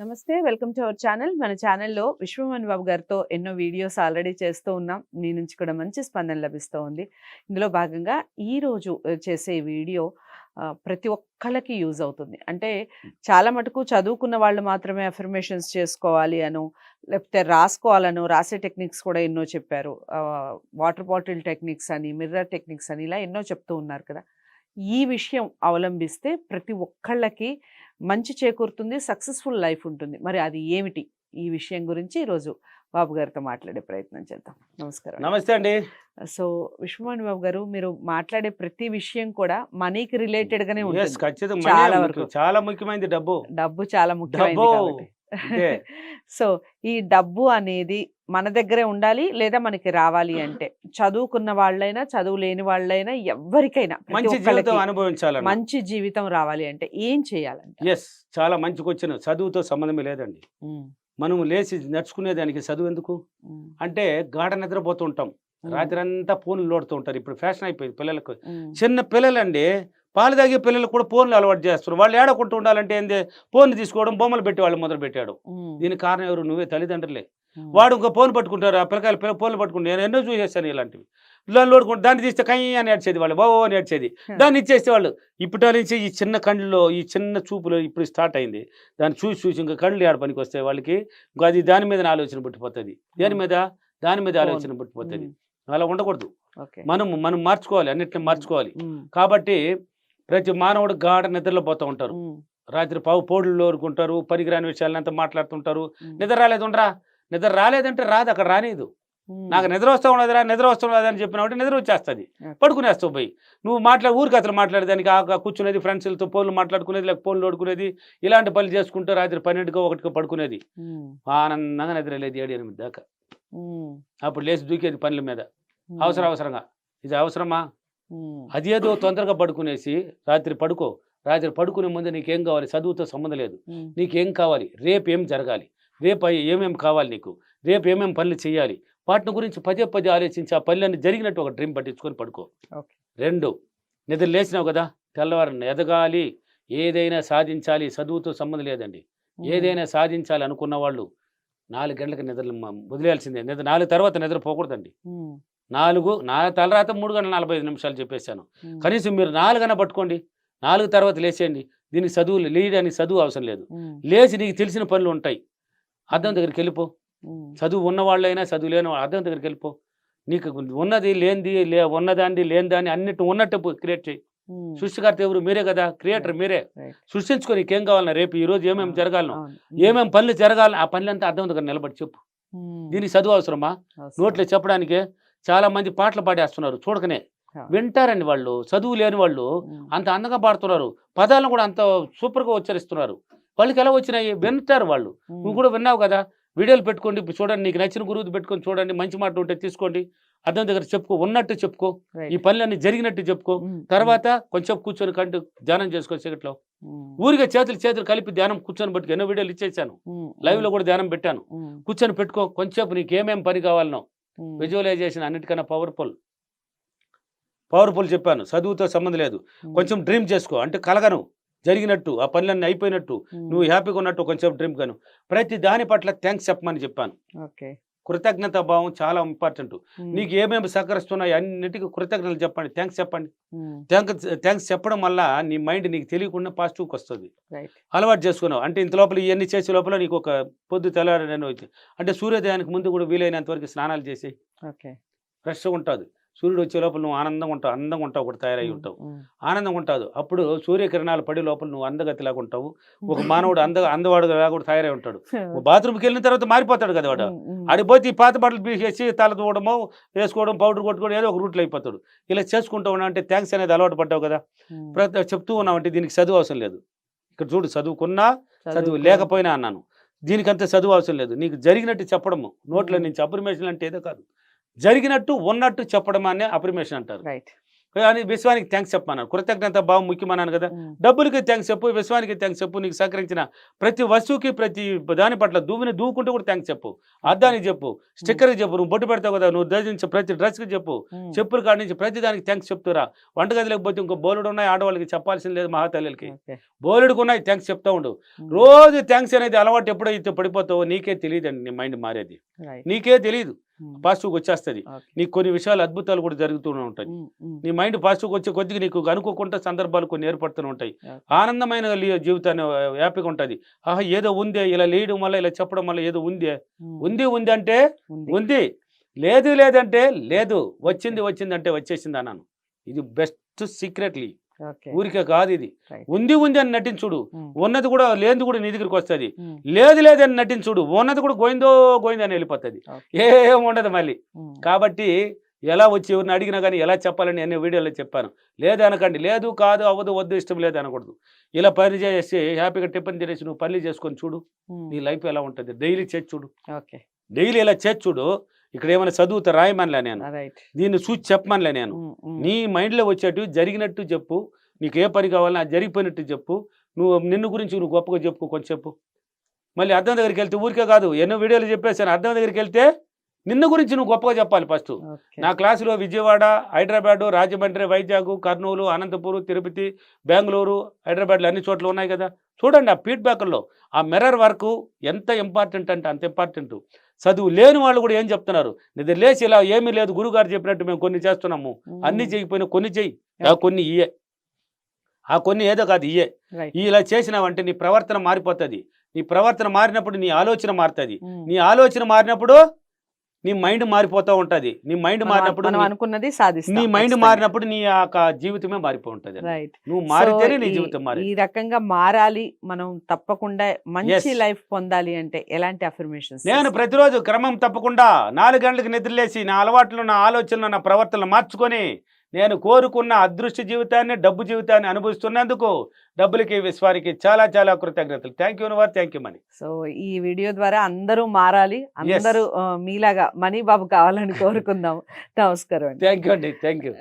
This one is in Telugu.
నమస్తే వెల్కమ్ టు అవర్ ఛానల్. మన ఛానల్లో విశ్వమోహన్ బాబు గారితో ఎన్నో వీడియోస్ ఆల్రెడీ చేస్తూ ఉన్నాం. మీ నుంచి కూడా మంచి స్పందన లభిస్తూ ఉంది. ఇందులో భాగంగా ఈరోజు చేసే వీడియో ప్రతి ఒక్కళ్ళకి యూజ్ అవుతుంది. అంటే చాలా మటుకు చదువుకున్న వాళ్ళు మాత్రమే అఫర్మేషన్స్ చేసుకోవాలి అను, లేకపోతే రాసుకోవాలను, రాసే టెక్నిక్స్ కూడా ఎన్నో చెప్పారు. వాటర్ బాటిల్ టెక్నిక్స్ అని, మిర్రర్ టెక్నిక్స్ అని ఇలా ఎన్నో చెప్తూ ఉన్నారు కదా. ఈ విషయం అవలంబిస్తే ప్రతి ఒక్కళ్ళకి మంచి చేకూరుతుంది, సక్సెస్ఫుల్ లైఫ్ ఉంటుంది. మరి అది ఏమిటి? ఈ విషయం గురించి ఈరోజు బాబు గారితో మాట్లాడే ప్రయత్నం చేద్దాం. నమస్కారం. నమస్తే అండి. సో విశ్వమోహన్ బాబు గారు, మీరు మాట్లాడే ప్రతి విషయం కూడా మనీకి రిలేటెడ్ గానే Yes, ఉంటుంది. ఖచ్చితంగా చాలా money వరకు. చాలా ముఖ్యమైనది డబ్బు. డబ్బు చాలా ముఖ్యమైనది డబ్బు కాబట్టి. అంతే. సో ఈ డబ్బు అనేది మన దగ్గరే ఉండాలి, లేదా మనకి రావాలి అంటే చదువుకున్న వాళ్ళైనా చదువు లేని వాళ్ళైనా ఎవరికైనా ప్రతి మంచి ఒక్కళ్ళకి జీవితం అనుభవించాలన్న. మంచి జీవితం రావాలి అంటే ఏం చేయాలంటే? ఎస్, చాలా మంచి క్వశ్చన్. చదువుతో సంబంధమే లేదండి. మనం లేచి నడుచుకునే దానికి చదువు ఎందుకు అంటే గాఢ నిద్రపోతూ ఉంటాం. రాత్రి అంతా ఫోన్లు లోడుతూ ఉంటారు. ఇప్పుడు ఫ్యాషన్ అయిపోయింది పిల్లలకు. చిన్న పిల్లలండి, పాలు తాగే పిల్లలకు కూడా ఫోన్లు అలవాటు చేస్తారు. వాళ్ళు ఏడకుంటూ ఉండాలంటే ఏంది, ఫోన్ తీసుకోవడం, బొమ్మలు పెట్టి వాళ్ళు మొదలు పెట్టాడు. దీనికి కారణం ఎవరు? నువ్వే, తల్లిదండ్రులే. వాడు ఇంకా ఫోన్ పట్టుకుంటారు, ఆ పిల్లకాయలు ఫోన్లు పట్టుకుంటారు. నేను ఎన్నో చూసేస్తాను ఇలాంటివి. దాన్ని లోడుకుంటు దాన్ని తీస్తే కయ్యి అని ఏడ్చేది వాళ్ళు, బావో అని ఏడ్చేది. దాన్ని ఇచ్చేస్తే వాళ్ళు ఇప్పటి నుంచి ఈ చిన్న కళ్ళలో, ఈ చిన్న చూపులో ఇప్పుడు స్టార్ట్ అయింది. దాన్ని చూసి చూసి ఇంకా కళ్ళు ఏడ పనికి వస్తాయి వాళ్ళకి. ఇంకా అది దాని మీద ఆలోచన పుట్టిపోతుంది. దేని మీద? దాని మీద ఆలోచన పుట్టిపోతుంది. అలా ఉండకూడదు. మనం మార్చుకోవాలి, అన్నిటిని మార్చుకోవాలి. కాబట్టి ప్రతి మానవుడు గాఢ నిద్రలో పోతూ ఉంటారు. రాత్రి పోడులు కోరుకుంటారు, పనికిరాని విషయాలంతా మాట్లాడుతుంటారు. నిద్ర రాలేదు ఉండరా, నిద్ర రాలేదంటే రాదు, అక్కడ రాలేదు. నాకు నిద్ర వస్తూ ఉండదురా, నిద్ర వస్తూ ఉండదు అని చెప్పినప్పుడు నిద్ర వచ్చేస్తుంది, పడుకునేస్తావు పోయి. నువ్వు ఊరికి అసలు మాట్లాడేదానికి కూర్చునేది, ఫ్రెండ్స్లతో ఫోన్లు మాట్లాడుకునేది, లేక ఫోన్లు ఓడుకునేది, ఇలాంటి పనులు చేసుకుంటూ రాత్రి 12కో 1కో పడుకునేది. ఆనందంగా నిద్ర లేదు 7-8 దాకా. అప్పుడు లేచి దూకేది పనుల మీద అవసరంగా. ఇది అవసరమా? అదేదో తొందరగా పడుకునేసి రాత్రి పడుకునే ముందు నీకేం కావాలి? చదువుతో సంబంధం లేదు. నీకేం కావాలి? రేపు ఏం జరగాలి, రేపు ఏమేమి కావాలి నీకు, రేపు ఏమేమి పనులు చేయాలి, వాటిని గురించి పదే ఆలోచించి ఆ పనులన్నీ జరిగినట్టు ఒక డ్రీమ్ పట్టించుకొని పడుకో. 2, నిద్ర లేచినావు కదా, తెల్లవారిని ఎదగాలి, ఏదైనా సాధించాలి. చదువుతో సంబంధం లేదండి. ఏదైనా సాధించాలి అనుకున్న వాళ్ళు 4 గంటలకు నిద్ర వదిలేయాల్సిందే. 4 తర్వాత నిద్రపోకూడదండి. 4 తలరాత 3 గంటల 45 నిమిషాలు చెప్పేశాను. కనీసం మీరు 4 గంటల పట్టుకోండి, 4 తర్వాత లేచేయండి. దీనికి లేయడానికి చదువు అవసరం లేదు. లేచి నీకు తెలిసిన పనులు ఉంటాయి, అద్దం దగ్గరికి వెళ్ళిపో. చదువు ఉన్నవాళ్ళైనా చదువు లేని వాళ్ళు అద్దం దగ్గరికి వెళ్ళిపో. నీకు ఉన్నది లేనిది, ఉన్నదాన్ని లేనిదాన్ని అన్నిటి ఉన్నట్టు క్రియేట్ చేయి. సృష్టికర్త ఎవరు? మీరే కదా, క్రియేటర్ మీరే. సృష్టించుకో, నీకేం కావాలన్నా, రేపు ఈరోజు ఏమేమి జరగాలనో, ఏమేమి పనులు జరగాలనో ఆ పనులంతా అద్దం దగ్గర నిలబడి చెప్పు. దీనికి చదువు అవసరమా? నోట్లో చెప్పడానికే చాలా మంది పాటలు పాడేస్తున్నారు చూడకనే. వింటారండి వాళ్ళు, చదువు లేని వాళ్ళు అంత అందంగా పాడుతున్నారు, పదాలను కూడా అంత సూపర్గా ఉచ్చరిస్తున్నారు. వాళ్ళకి ఎలా వచ్చినాయి? వింటారు వాళ్ళు. నువ్వు కూడా విన్నావు కదా, వీడియోలు పెట్టుకోండి, చూడండి, నీకు నచ్చిన గురువు పెట్టుకొని చూడండి, మంచి మాట ఉంటే తీసుకోండి, అద్దం దగ్గర చెప్పుకో, ఉన్నట్టు చెప్పుకో, ఈ పనులన్నీ జరిగినట్టు చెప్పుకో. తర్వాత కొంచెం కూర్చొని ధ్యానం చేసుకో. చీకట్లో ఊరిగా చేతులు కలిపి ధ్యానం కూర్చొని పెట్టుకో. ఎన్నో వీడియోలు ఇచ్చేసాను, లైవ్ లో కూడా ధ్యానం పెట్టాను. కూర్చొని పెట్టుకో కొంచెంసేపు, నీకు ఏమేమి పని కావాలనో. విజువలైజేషన్ అన్నిటికన్నా పవర్ఫుల్ చెప్పాను. చదువుతో సంబంధం లేదు. కొంచెం డ్రీమ్ చేసుకో, అంటే కలగను జరిగినట్టు, ఆ పనులన్నీ అయిపోయినట్టు, నువ్వు హ్యాపీగా ఉన్నట్టు కొంచెం డ్రీమ్ కాను. ప్రతి దాని పట్ల థ్యాంక్స్ చెప్పమని చెప్పాను. కృతజ్ఞత భావం చాలా ఇంపార్టెంట్. నీకు ఏమేమి సహకరిస్తున్నాయి అన్నిటికీ కృతజ్ఞతలు చెప్పండి, థ్యాంక్స్ చెప్పండి. థ్యాంక్స్ చెప్పడం వల్ల నీ మైండ్ నీకు తెలియకుండా పాజిటివ్కి వస్తుంది. అలవాటు చేసుకున్నావు అంటే ఇంత లోపల ఇవన్నీ చేసే లోపల నీకు ఒక పొద్దు తెల్లారి అంటే సూర్యోదయానికి ముందు కూడా వీలైనంత వరకు స్నానాలు చేసి ఫ్రెష్గా ఉంటుంది. సూర్యుడు వచ్చే లోపల నువ్వు అందంగా ఉంటావు, కూడా తయారై ఉంటావు, ఆనందంగా ఉంటావు. అప్పుడు సూర్యకిరణాలు పడే లోపల నువ్వు అందగతిలాగా ఉంటావు. ఒక మానవుడు అందవాడు కూడా తయారై ఉంటాడు. బాత్రూమ్కి వెళ్ళిన తర్వాత మారిపోతాడు కదా వాడు. ఆడిపోతే ఈ పాత బట్టలు పీసేసి తల తోవడమో, వేసుకోవడం, పౌడర్ కొట్టుకోవడం, ఏదో ఒక రూట్లో అయిపోతాడు. ఇలా చేసుకుంటూ ఉన్నావు అంటే థ్యాంక్స్ అనేది అలవాటు పడ్డావు కదా. చెప్తూ ఉన్నావు అంటే దీనికి చదువు అవసరం లేదు. ఇక్కడ చూడు, చదువుకున్నా చదువు లేకపోయినా అన్నాను, దీనికంతా చదువు అవసరం లేదు. నీకు జరిగినట్టు చెప్పడము, నోట్ల నుంచి అఫర్మేషన్ అంటే ఏదో కాదు, జరిగినట్టు ఉన్నట్టు చెప్పడం అనే అఫర్మేషన్ అంటారు. అని విశ్వానికి థ్యాంక్స్ చెప్పమన్నాను. కృతజ్ఞత భావం ముఖ్యమన్నాను కదా. డబ్బులకి థ్యాంక్స్ చెప్పు, విశ్వానికి థ్యాంక్స్ చెప్పు, నీకు సహకరించిన ప్రతి వస్తువుకి ప్రతి దాని పట్ల దూవుకుంటూ కూడా థ్యాంక్స్ చెప్పు. అద్దానికి చెప్పు, స్టిక్కర్కి చెప్పు, నువ్వు బొట్టు పెడతావు కదా, నువ్వు ధరించే ప్రతి డ్రెస్కి చెప్పు, చెప్పుల కాడి నుంచి ప్రతి దానికి థ్యాంక్స్ చెప్తురా. వంటగది లేకపోతే ఇంకో బోలెడు ఉన్నాయి, ఆడవాళ్ళకి చెప్పాల్సింది లేదు, మహాతల్లికి బోలెడుకు ఉన్నాయి, థ్యాంక్స్ చెప్తా ఉండు. రోజు థ్యాంక్స్ అనేది అలవాటు ఎప్పుడైతే పడిపోతావో నీకే తెలియదండి, నీ మైండ్ మారేది నీకే తెలియదు. పాజిటివ్గా వచ్చేస్తుంది. నీకు కొన్ని విషయాలు అద్భుతాలు కూడా జరుగుతూనే ఉంటాయి. నీ మైండ్ పాజిటివ్గా వచ్చే కొద్దిగా నీకు అనుకోకుండా సందర్భాలు కొన్ని ఏర్పడుతూనే ఉంటాయి. ఆనందమైన జీవితాన్ని హ్యాపీగా ఉంటుంది. ఆహా ఏదో ఉందే, ఇలా లేయడం వల్ల ఇలా చెప్పడం వల్ల ఏదో ఉందే, ఉంది అంటే ఉంది, లేదు లేదంటే లేదు, వచ్చింది అంటే వచ్చేసింది అన్నాను. ఇది బెస్ట్ సీక్రెట్లీ. ఊరికే కాదు ఇది. ఉంది అని నటించుడు, ఉన్నది కూడా లేనిది కూడా నీ దగ్గరికి వస్తుంది. లేదని నటించుడు, ఉన్నది కూడా గోయిందో అని వెళ్ళిపోతుంది, ఏం ఉండదు మళ్ళీ. కాబట్టి ఎలా వచ్చి ఎవరిని అడిగినా కానీ ఎలా చెప్పాలని అనే వీడియోలో చెప్పాను. లేదు అనకండి, లేదు కాదు అవ్వదు వద్దు ఇష్టం లేదు అనకూడదు. ఇలా పని చేసి హ్యాపీగా టిఫిన్ తినేసి నువ్వు పనులు చేసుకొని చూడు, నీ లైఫ్ ఎలా ఉంటుంది. డైలీ చేసి చూడు, డైలీ ఇలా చేసి చూడు. ఇక్కడ ఏమైనా చదువుతా రాయమనిలే నేను, దీన్ని చూసి చెప్పమనిలే నేను. నీ మైండ్లో వచ్చేట్టు జరిగినట్టు చెప్పు, నీకు ఏ పని కావాలన్నా జరిగిపోయినట్టు చెప్పు. నువ్వు నిన్ను గురించి నువ్వు గొప్పగా చెప్పుకో, కొంచెం చెప్పు. మళ్ళీ అర్థం దగ్గరికి వెళ్తే ఊరికే కాదు, ఎన్నో వీడియోలు చెప్పేసాను. అర్థం దగ్గరికి వెళ్తే నిన్ను గురించి నువ్వు గొప్పగా చెప్పాలి ఫస్ట్. నా క్లాసులో విజయవాడ, హైదరాబాదు, రాజమండ్రి, వైజాగ్, కర్నూలు, అనంతపురం, తిరుపతి, బెంగళూరు, హైదరాబాద్లో అన్ని చోట్ల ఉన్నాయి కదా. చూడండి ఆ ఫీడ్బ్యాక్లో ఆ మిర్రర్ వర్క్ ఎంత ఇంపార్టెంట్ అంటే అంత ఇంపార్టెంట్. చదువు లేని వాళ్ళు కూడా ఏం చెప్తున్నారు, నిద్ర లేచి ఇలా ఏమీ లేదు గురుగారు చెప్పినట్టు మేము కొన్ని చేస్తున్నాము, అన్ని చేయకపోయినా కొన్ని చెయ్యి, కొన్ని ఇయ్యే, ఆ కొన్ని ఏదో కాదు ఇయ్యే. ఇలా చేసినావంటే నీ ప్రవర్తన మారిపోతుంది. నీ ప్రవర్తన మారినప్పుడు నీ ఆలోచన మారుతుంది. నీ ఆలోచన మారినప్పుడు నీ మైండ్ మారిపోతూ ఉంటుంది. నీ మైండ్ మారినప్పుడు అనుకున్నది సాధిస్తాం. నీ మైండ్ మారినప్పుడు నీ యొక్క జీవితమే మారిపో ఉంటుంది. నువ్వు మారితేనే నీ జీవితం మారి. ఈ రకంగా మారాలి మనం, తప్పకుండా మంచి లైఫ్ పొందాలి అంటే ఎలాంటి అఫర్మేషన్స్? నేను ప్రతిరోజు క్రమం తప్పకుండా 4 గంటలకు నిద్రలేసి నా అలవాట్లు, నా ఆలోచనలు, నా ప్రవర్తనలు మార్చుకొని నేను కోరుకున్న అదృష్ట జీవితాన్ని, డబ్బు జీవితాన్ని అనుభవిస్తున్నందుకు డబ్బులకి, విశ్వానికి చాలా చాలా కృతజ్ఞతలు. Thank you your, thank you money. So ఈ వీడియో ద్వారా అందరూ మారాలి, అందరూ మీలాగా మనీ బాబు కావాలని కోరుకుందాం. నమస్కారం. థ్యాంక్ యూ అండి, థ్యాంక్ యూ.